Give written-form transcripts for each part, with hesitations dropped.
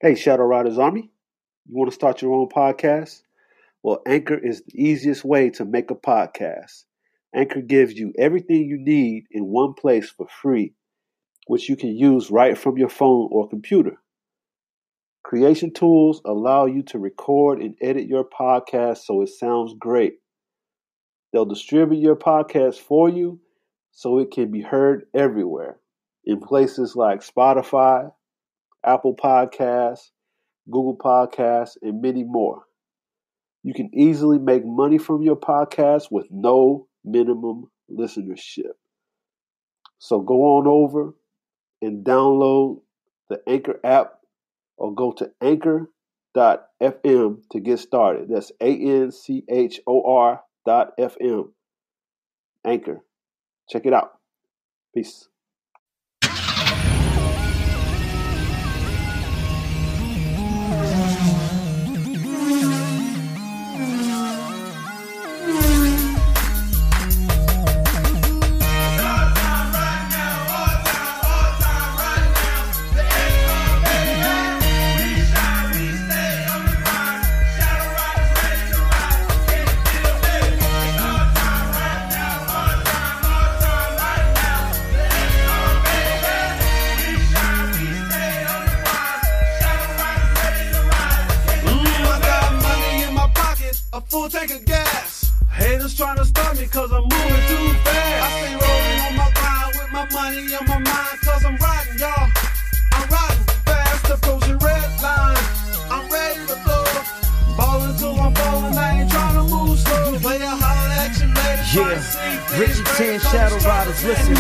Hey, Shadow Riders Army, you want to start your own podcast? Well, Anchor is the easiest way to make a podcast. Anchor gives you everything you need in one place for free, which you can use right from your phone or computer. Creation tools allow you to record and edit your podcast so it sounds great. They'll distribute your podcast for you so it can be heard everywhere in places like Spotify, Apple Podcasts, Google Podcasts, and many more. You can easily make money from your podcast with no minimum listenership. So go on over and download the Anchor app or go to anchor.fm to get started. That's ANCHOR.FM. Anchor. Check it out. Peace. Full tank of gas. Haters trying to stop me cause I'm moving too fast. I stay rolling on my grind with my money on my mind cause I'm riding, y'all. I'm riding fast, approaching red line. I'm ready to blow. Ballin' till I'm falling, I ain't trying to move slow. Play a holler at you later. Yeah, Richard 10 Shadow Riders, listen.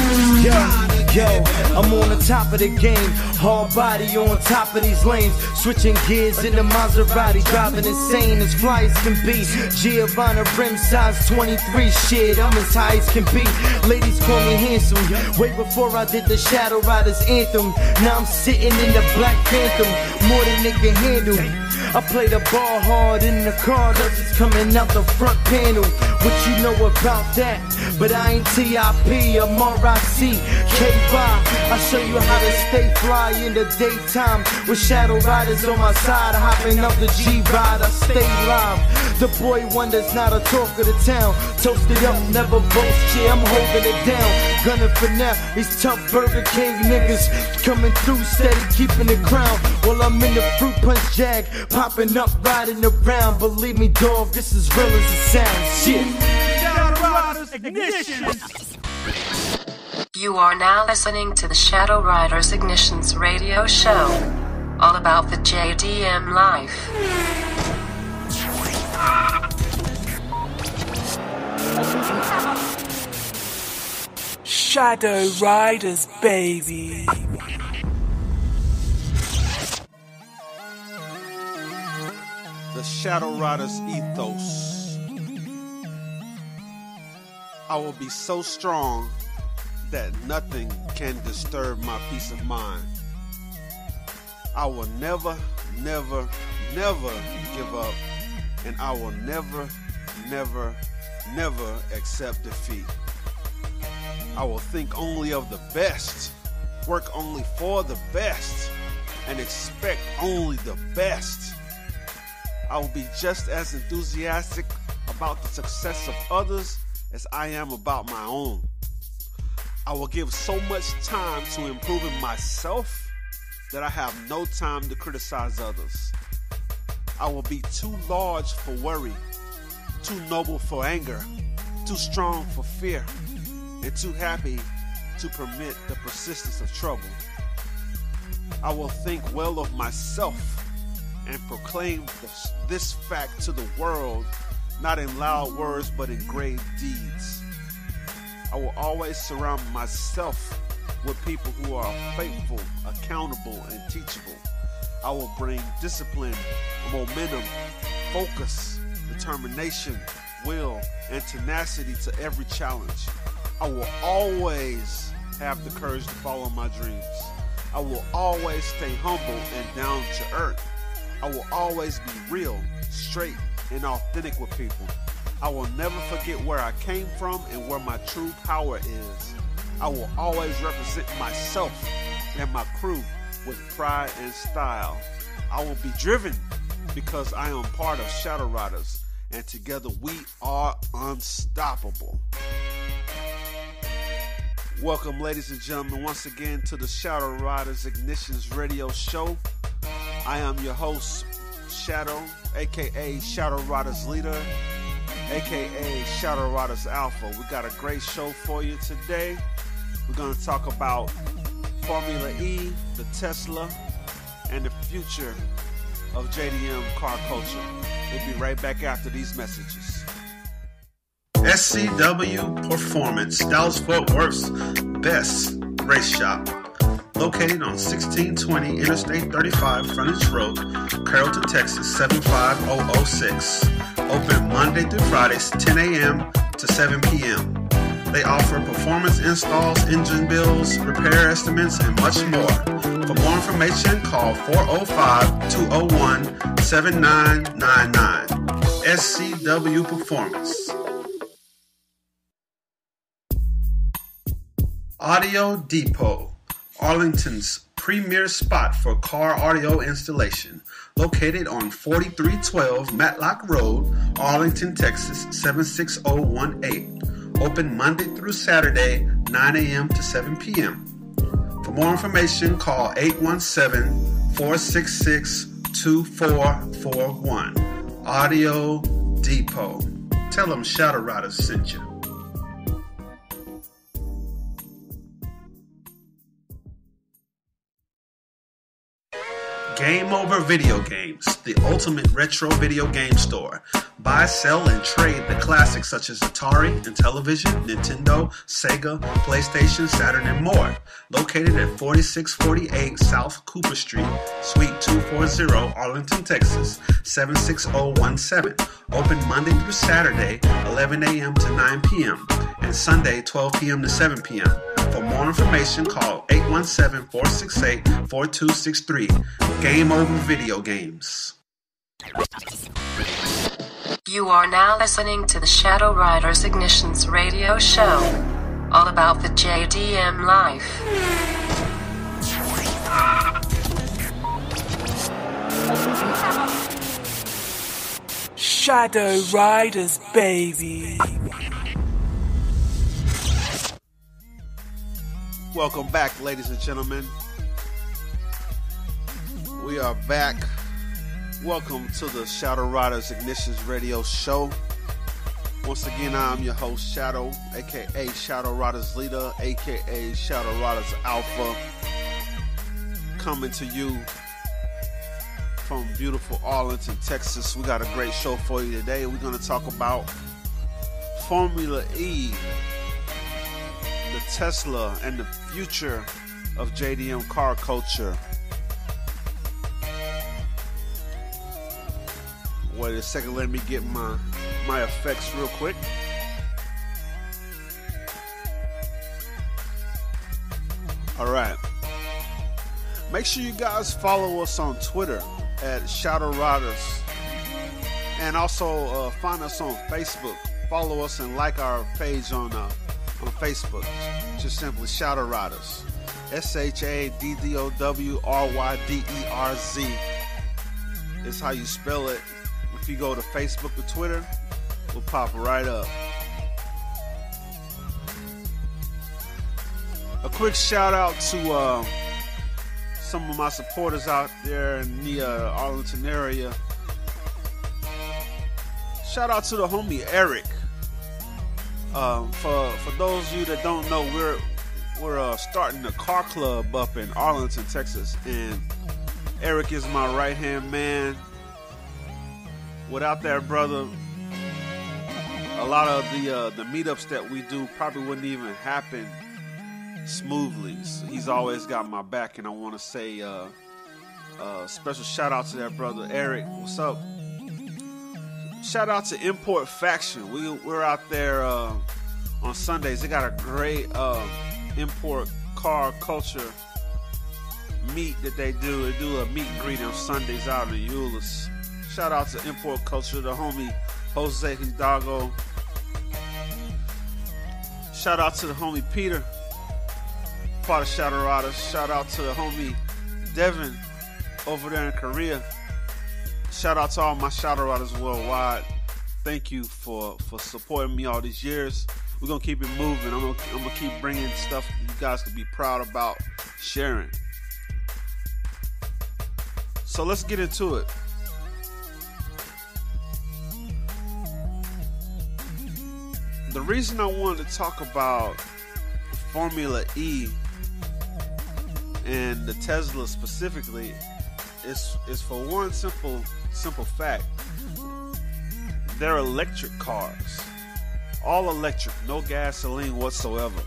Yo, I'm on the top of the game. Hard body on top of these lanes. Switching gears in the Maserati. Driving insane as fly as can be. Giovanna rim size 23. Shit, I'm as high as can be. Ladies call me handsome. Way before I did the Shadow Riders anthem. Now I'm sitting in the Black Phantom. More than they can handle. I play the ball hard in the car, that's it's coming out the front panel. What you know about that? But I ain't T.I.P., I'm R.I.C. K-By. I show you how to stay fly in the daytime. With Shadow Riders on my side, hopping up the G-Ride, I stay live. The boy wonders, not a talk of the town. Toasted up, never boast, yeah, I'm holding it down. Gunning for now, these tough Burger King niggas coming through steady, keeping the crown. While I'm in the fruit punch jag, popping up, riding around. Believe me, dog, this is real as it sounds. Shit. Shadow Riders Ignition. You are now listening to the Shadow Riders Ignitions radio show. All about the JDM life. Shadow Riders, baby. The Shadow Riders ethos. I will be so strong that nothing can disturb my peace of mind. I will never, never, never give up, and I will never, never, never accept defeat. I will think only of the best, work only for the best, and expect only the best. I will be just as enthusiastic about the success of others as I am about my own. I will give so much time to improving myself that I have no time to criticize others. I will be too large for worry, too noble for anger, too strong for fear, and too happy to permit the persistence of trouble. I will think well of myself and proclaim this fact to the world, not in loud words but in great deeds. I will always surround myself with people who are faithful, accountable, and teachable. I will bring discipline, momentum, focus, determination, will, and tenacity to every challenge. I will always have the courage to follow my dreams. I will always stay humble and down to earth. I will always be real, straight, and authentic with people. I will never forget where I came from and where my true power is. I will always represent myself and my crew with pride and style. I will be driven because I am part of Shadow Riders, and together we are unstoppable. Welcome, ladies and gentlemen, once again to the Shadow Riders Ignitions Radio Show. I am your host, Shadow, aka Shadow Riders Leader, aka Shadow Riders Alpha. We got a great show for you today. We're going to talk about Formula E, the Tesla, and the future of JDM car culture. We'll be right back after these messages. SCW Performance, Dallas-Fort Worth's best race shop. Located on 1620 Interstate 35 Frontage Road, Carrollton, Texas 75006. Open Monday through Fridays 10 a.m. to 7 p.m. They offer performance installs, engine builds, repair estimates, and much more. For more information, call 405-201-7999. SCW Performance. Audio Depot, Arlington's premier spot for car audio installation. Located on 4312 Matlock Road, Arlington, Texas 76018. Open Monday through Saturday, 9 a.m. to 7 p.m. For more information, call 817-466-2441. Audio Depot. Tell them Shadow Riders sent you. Game Over Video Games, the ultimate retro video game store. Buy, sell, and trade the classics such as Atari, Intellivision, Nintendo, Sega, PlayStation, Saturn, and more. Located at 4648 South Cooper Street, Suite 240, Arlington, Texas, 76017. Open Monday through Saturday, 11 a.m. to 9 p.m. and Sunday, 12 p.m. to 7 p.m. For more information, call 817-468-4263. Game Over Video Games. You are now listening to the Shadow Riders Ignitions Radio Show, all about the JDM life. Shadow Riders, baby. Welcome back, ladies and gentlemen. We are back. Welcome to the Shadow Riders Ignitions Radio Show. Once again, I'm your host, Shadow, aka Shadow Riders Leader, aka Shadow Riders Alpha, coming to you from beautiful Arlington, Texas. We got a great show for you today. We're going to talk about Formula E, the Tesla, and the future of JDM car culture. Wait a second, let me get my effects real quick. Alright. Make sure you guys follow us on Twitter at Shadow Riders. And also find us on Facebook. Follow us and like our page on Facebook. Just simply Shadow Riders. SHADDOWRYDERZ is how you spell it. If you go to Facebook or Twitter, we'll pop right up. A quick shout out to some of my supporters out there in the Arlington area. Shout out to the homie Eric. For those of you that don't know, we're starting a car club up in Arlington, Texas, and Eric is my right hand man. Without that brother, a lot of the meetups that we do probably wouldn't even happen smoothly. So he's always got my back, and I want to say special shout out to that brother Eric. What's up? Shout out to Import Faction. We're out there on Sundays. They got a great import car culture meet that they do. They do a meet and greet on Sundays out in Euless. Shout out to Import Culture, the homie Jose Hidalgo. Shout out to the homie Peter, part of Shadow Riders. Shout out to the homie Devin, over there in Korea. Shout out to all my shadow riders worldwide. Thank you for supporting me all these years. We're gonna keep it moving. I'm gonna keep bringing stuff you guys can be proud about sharing. So let's get into it. The reason I wanted to talk about Formula E and the Tesla specifically is for one simple fact. They're electric cars. All electric, no gasoline whatsoever.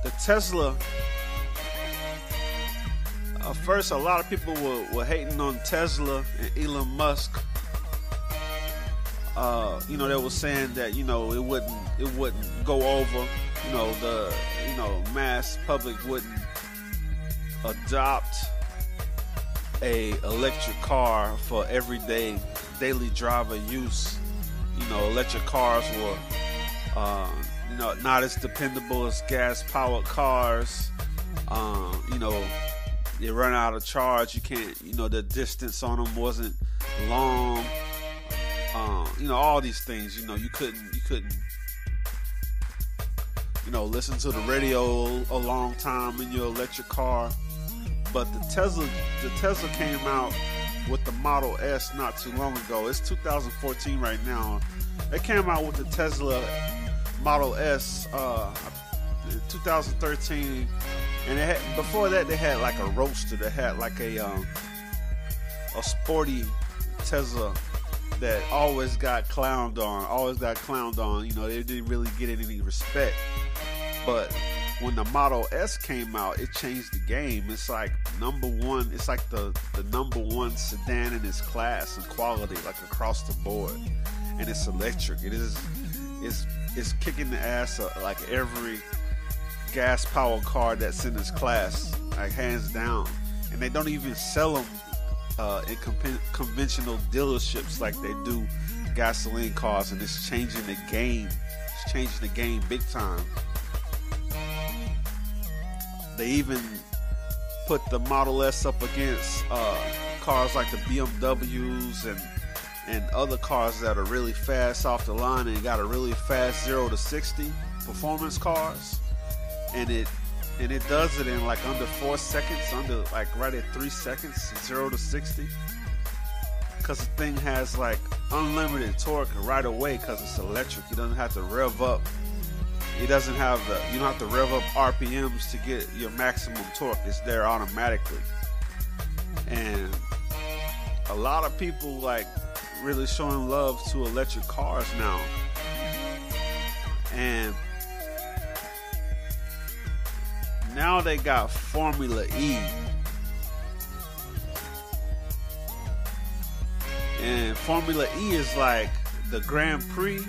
The Tesla, first a lot of people were hating on Tesla and Elon Musk. They were saying that, it wouldn't go over, the mass public wouldn't adopt a electric car for everyday daily driver use. Electric cars were not as dependable as gas powered cars. They run out of charge. You can't, the distance on them wasn't long. All these things, you couldn't listen to the radio a long time in your electric car. But the Tesla came out with the Model S not too long ago. It's 2014 right now. They came out with the Tesla Model S in 2013, and before that they had like a roadster. They had like a sporty Tesla that always got clowned on. They didn't really get any respect. But when the Model S came out, it changed the game. It's like number one. It's like the number one sedan in its class and quality, like across the board. And it's electric. It's kicking the ass of like every gas powered car that's in its class, like hands down. And they don't even sell them in conventional dealerships like they do gasoline cars. And it's changing the game. It's changing the game big time. They even put the Model S up against cars like the BMWs and other cars that are really fast off the line and got a really fast 0 to 60 performance cars, and it does it in like under 4 seconds, under like right at 3 seconds, 0 to 60, because the thing has like unlimited torque right away because it's electric. You don't have to rev up. You don't have to rev up RPMs to get your maximum torque. It's there automatically. And a lot of people like really showing love to electric cars now. And now they got Formula E. And Formula E is like the Grand Prix,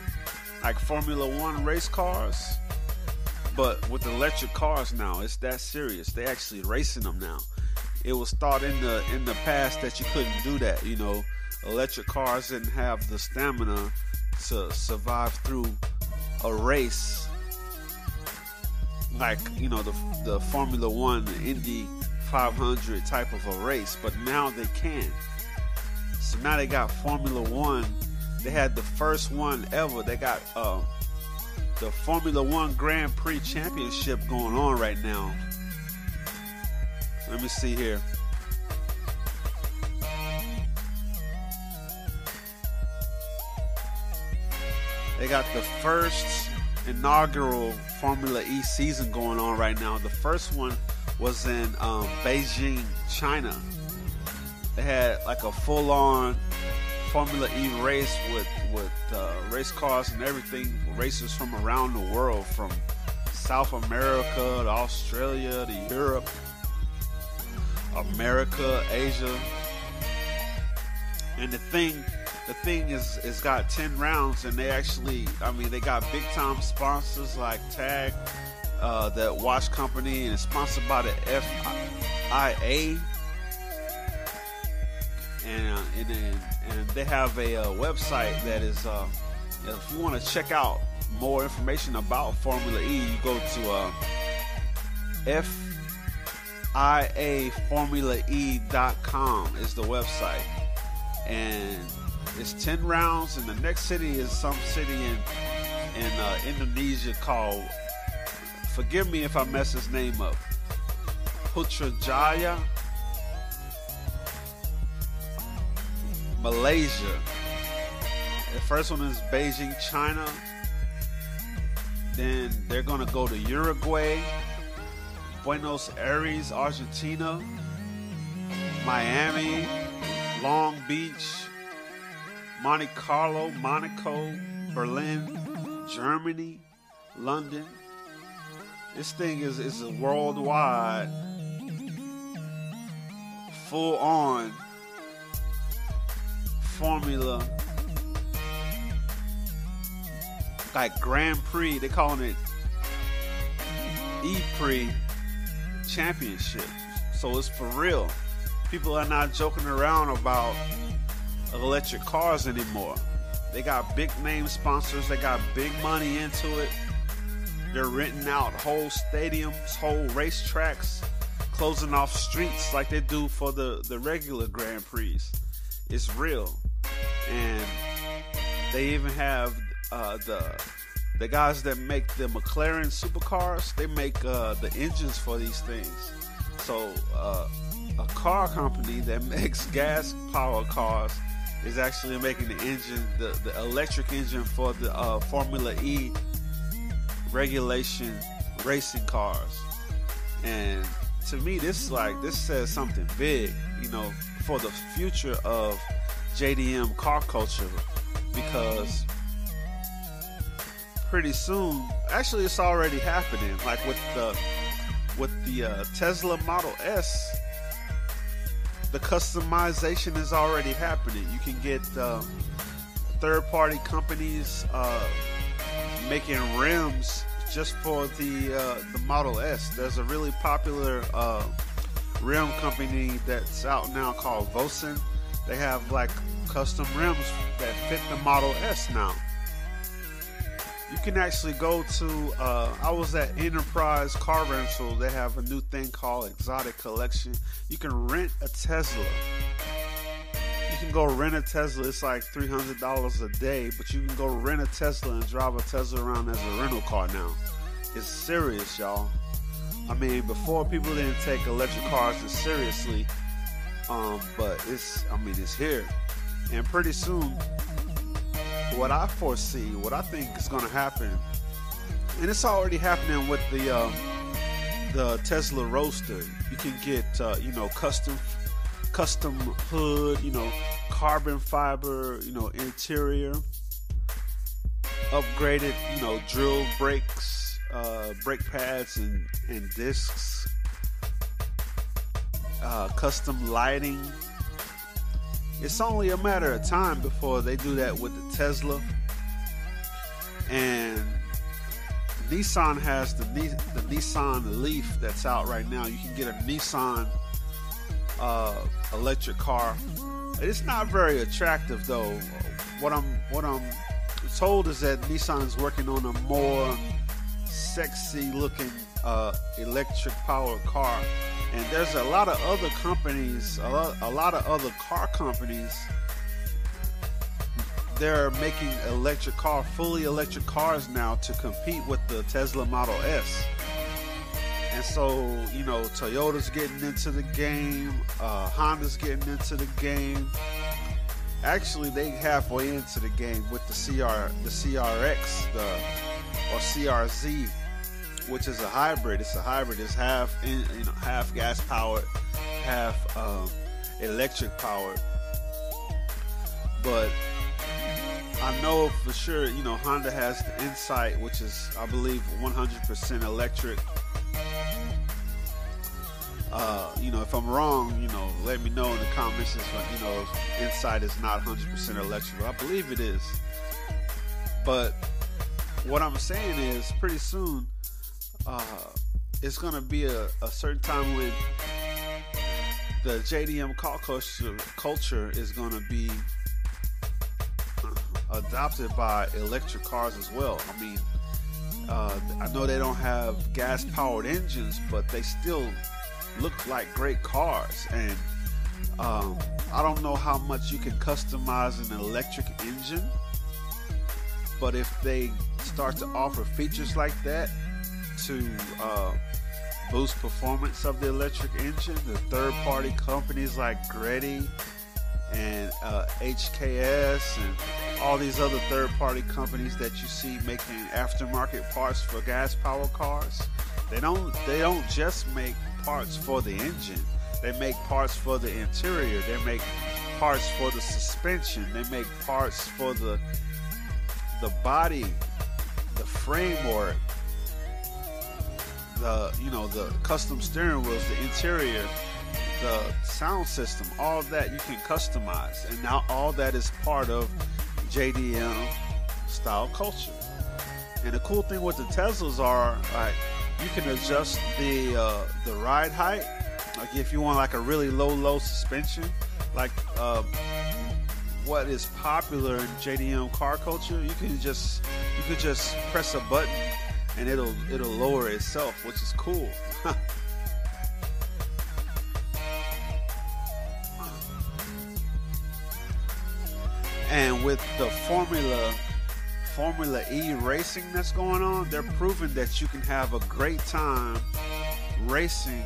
like Formula One race cars, but with electric cars now. It's that serious. They actually racing them now. It was thought in the past that you couldn't do that. Electric cars didn't have the stamina to survive through a race like the Formula One, the Indy 500 type of a race. But now they can. So now they got Formula One. They had the first one ever. They got the Formula One Grand Prix Championship going on right now. Let me see here. They got the first inaugural Formula E season going on right now. The first one was in Beijing, China. They had like a full-on Formula E race with race cars and everything, racers from around the world, from South America to Australia to Europe, America, Asia. And the thing is got 10 rounds, and they got big time sponsors like Tag, that watch company, and it's sponsored by the FIA. And they have a website that is, if you want to check out more information about Formula E, you go to iaformulae.com is the website, and it's 10 rounds. And the next city is some city in Indonesia called, forgive me if I mess his name up, Putrajaya, Malaysia. The first one is Beijing, China. Then they're gonna go to Uruguay, Buenos Aires, Argentina, Miami, Long Beach, Monte Carlo, Monaco, Berlin, Germany, London. This thing is a worldwide, full-on formula, like Grand Prix. They're calling it E-Prix Championship. So it's for real. People are not joking around about electric cars anymore. They got big name sponsors. They got big money into it. They're renting out whole stadiums, whole racetracks, closing off streets like they do for the regular Grand Prix. It's real. And they even have the guys that make the McLaren supercars. They make the engines for these things. So a car company that makes gas powered cars is actually making the engine, the electric engine for the Formula E regulation racing cars. And to me, this says something big, for the future of JDM car culture, because pretty soon, actually it's already happening, like with the Tesla Model S, the customization is already happening. You can get third-party companies making rims just for the Model S. There's a really popular rim company that's out now called Vosen. They have like custom rims that fit the Model S now. You can actually go to, I was at Enterprise Car Rental. They have a new thing called Exotic Collection. You can rent a Tesla. You can go rent a Tesla. It's like $300 a day, but you can go rent a Tesla and drive a Tesla around as a rental car now. It's serious, y'all. I mean, before people didn't take electric cars as seriously, but it's here. And pretty soon, what I foresee, what I think is going to happen, and it's already happening with the Tesla Roadster. You can get custom hood, carbon fiber, interior, upgraded, drill brakes, brake pads and discs, custom lighting. It's only a matter of time before they do that with the Tesla. And Nissan has the Nissan Leaf that's out right now. You can get a Nissan electric car. It's not very attractive though. What I'm told is that Nissan is working on a more sexy looking electric powered car. And there's a lot of other companies, a lot of other car companies, they're making fully electric cars now to compete with the Tesla Model S. And so, Toyota's getting into the game, Honda's getting into the game. Actually, they halfway into the game with the CRX, or CRZ, which is a hybrid. It's a hybrid. It's half gas powered, half electric powered. But I know for sure, Honda has the Insight, which is, I believe, 100% electric. If I'm wrong, let me know in the comments. If Insight is not 100% electric, but I believe it is. But what I'm saying is, pretty soon, it's going to be a certain time when the JDM car culture is going to be adopted by electric cars as well. I mean, I know they don't have gas-powered engines, but they still look like great cars. And I don't know how much you can customize an electric engine, but if they start to offer features like that to boost performance of the electric engine, the third-party companies like Greddy and HKS and all these other third-party companies that you see making aftermarket parts for gas-powered cars, they don't just make parts for the engine. They make parts for the interior. They make parts for the suspension. They make parts for the body, the framework, the custom steering wheels, the interior, the sound system. All that you can customize, and now all that is part of JDM style culture. And the cool thing with the Teslas are, like, you can adjust the ride height. Like if you want like a really low suspension, like what is popular in JDM car culture, you could just press a button and it'll lower itself, which is cool. And with the Formula E racing that's going on, they're proving that you can have a great time racing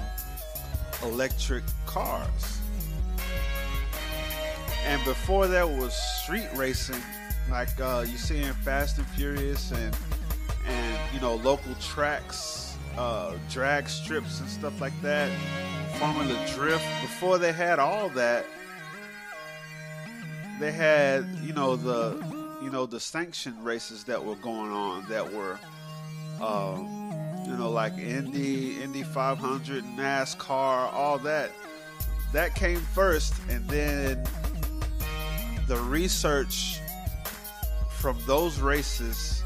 electric cars. And before that was street racing, like you see in Fast and Furious and local tracks, drag strips and stuff like that, Formula Drift. Before they had all that, they had the sanctioned races that were going on that were like Indy 500, NASCAR, all that came first, and then the research from those races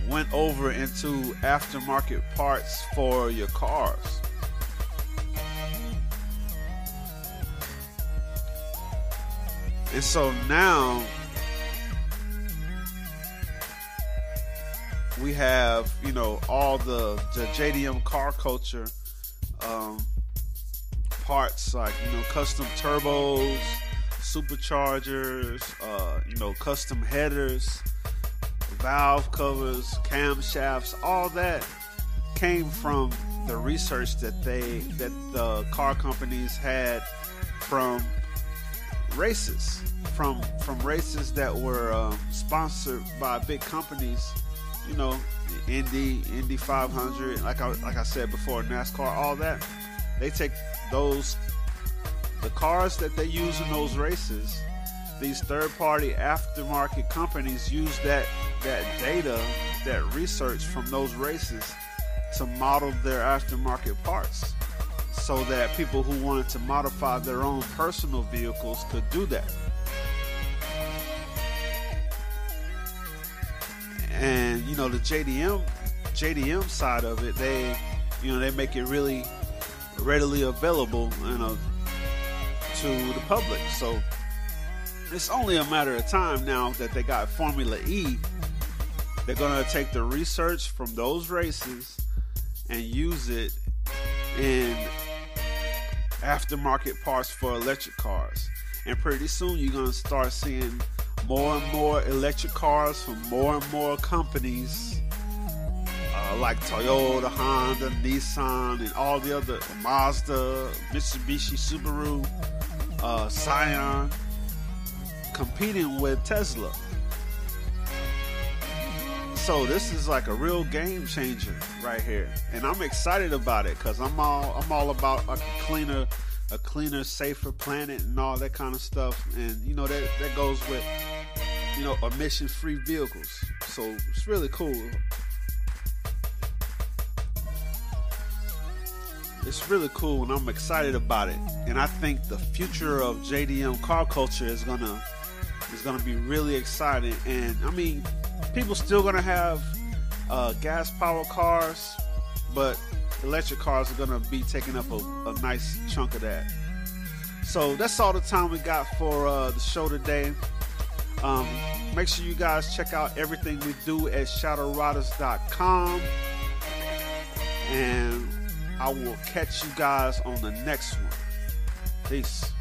went over into aftermarket parts for your cars. And so now we have, all the JDM car culture parts, like, custom turbos, superchargers, custom headers, valve covers, camshafts. All that came from the research that the car companies had from races, from races that were sponsored by big companies. Indy 500, like I said before, NASCAR, all that. They take the cars that they use in those races. These third-party aftermarket companies use that data, that research from those races to model their aftermarket parts, so that people who wanted to modify their own personal vehicles could do that. And the JDM side of it, they make it really readily available, to the public. So it's only a matter of time now that they got Formula E. They're gonna take the research from those races and use it in aftermarket parts for electric cars. And pretty soon you're gonna start seeing more and more electric cars from more and more companies, like Toyota, Honda, Nissan, and all the other, Mazda, Mitsubishi, Subaru, Scion, competing with Tesla. So this is like a real game changer right here, and I'm excited about it because I'm all about like a cleaner, safer planet and all that kind of stuff. And that goes with emission-free vehicles. So it's really cool. It's really cool, and I'm excited about it. And I think the future of JDM car culture is gonna be really exciting. And I mean, people still gonna have gas-powered cars, but electric cars are gonna be taking up a nice chunk of that. So that's all the time we got for the show today. Make sure you guys check out everything we do at shadowriders.com, and I will catch you guys on the next one. Peace.